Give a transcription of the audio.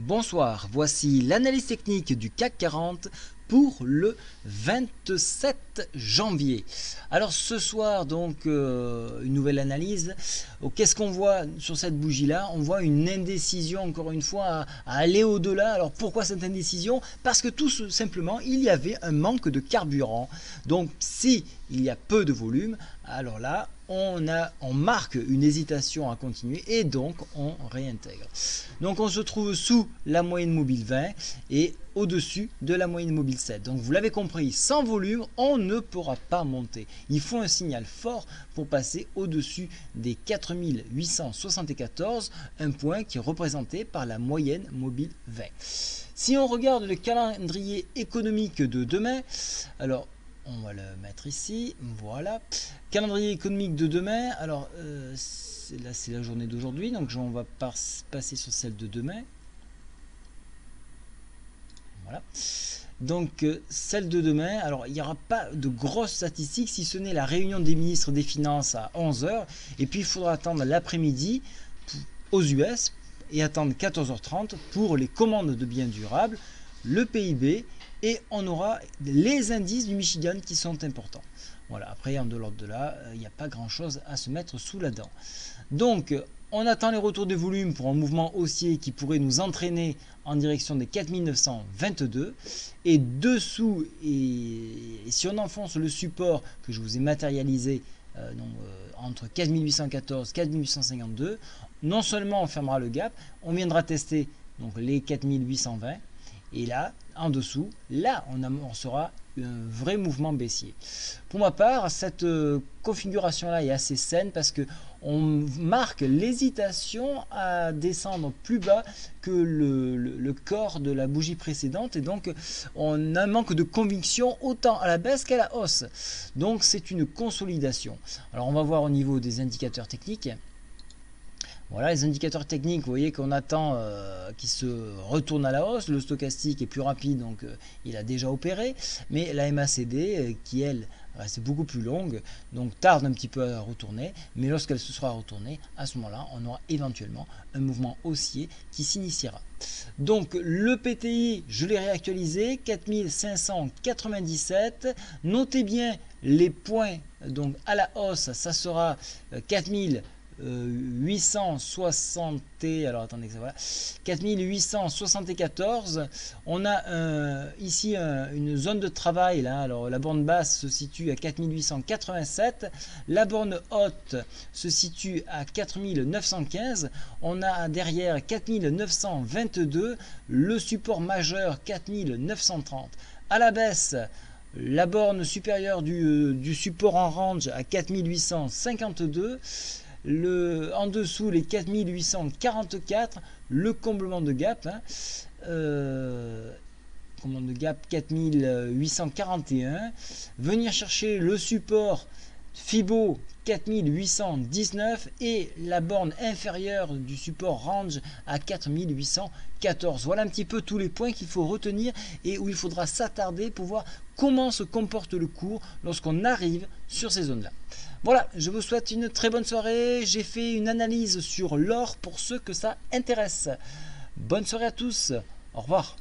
Bonsoir, voici l'analyse technique du CAC 40 pour le 27 janvier. Alors ce soir donc une nouvelle analyse. Qu'est-ce qu'on voit sur cette bougie là? On voit une indécision encore une fois à aller au-delà. Alors pourquoi cette indécision? Parce que tout simplement il y avait un manque de carburant. Donc si il y a peu de volume, alors là on marque une hésitation à continuer et donc on réintègre. Donc on se trouve sous la moyenne mobile 20 et au-dessus de la moyenne mobile 7. Donc vous l'avez compris, sans volume, on ne pourra pas monter. Il faut un signal fort pour passer au-dessus des 4874, un point qui est représenté par la moyenne mobile 20. Si on regarde le calendrier économique de demain, alors on va le mettre ici, voilà. Calendrier économique de demain, alors là c'est la journée d'aujourd'hui, donc on va passer sur celle de demain. Voilà. Donc celle de demain, alors il n'y aura pas de grosses statistiques si ce n'est la réunion des ministres des Finances à 11 h. Et puis il faudra attendre l'après-midi aux US et attendre 14h30 pour les commandes de biens durables, le PIB et on aura les indices du Michigan qui sont importants. Voilà, après en dehors de là, il n'y a pas grand chose à se mettre sous la dent. Donc on attend les retours de volume pour un mouvement haussier qui pourrait nous entraîner en direction des 4922 et dessous, et si on enfonce le support que je vous ai matérialisé entre 4814 et 4852, non seulement on fermera le gap, on viendra tester donc les 4820 et là en dessous, là on amorcera un vrai mouvement baissier. Pour ma part, cette configuration là est assez saine parce que on marque l'hésitation à descendre plus bas que le corps de la bougie précédente et donc on a un manque de conviction autant à la baisse qu'à la hausse. Donc c'est une consolidation. Alors on va voir au niveau des indicateurs techniques. Voilà les indicateurs techniques, vous voyez qu'on attend qu'ils se retournent à la hausse. Le stochastique est plus rapide, donc il a déjà opéré. Mais la MACD, qui elle reste beaucoup plus longue, donc tarde un petit peu à retourner. Mais lorsqu'elle se sera retournée, à ce moment-là, on aura éventuellement un mouvement haussier qui s'initiera. Donc le PTI, je l'ai réactualisé, 4597. Notez bien les points donc à la hausse, ça sera 4874. On a ici une zone de travail là. Alors la borne basse se situe à 4887, la borne haute se situe à 4915. On a derrière 4922, le support majeur 4930. À la baisse, la borne supérieure du support en range à 4852. En dessous les 4844, le comblement de gap, comblement de gap 4841, venir chercher le support Fibo 4819 et la borne inférieure du support range à 4814. Voilà un petit peu tous les points qu'il faut retenir et où il faudra s'attarder pour voir comment se comporte le cours lorsqu'on arrive sur ces zones là. Voilà, je vous souhaite une très bonne soirée. J'ai fait une analyse sur l'or pour ceux que ça intéresse. Bonne soirée à tous, au revoir.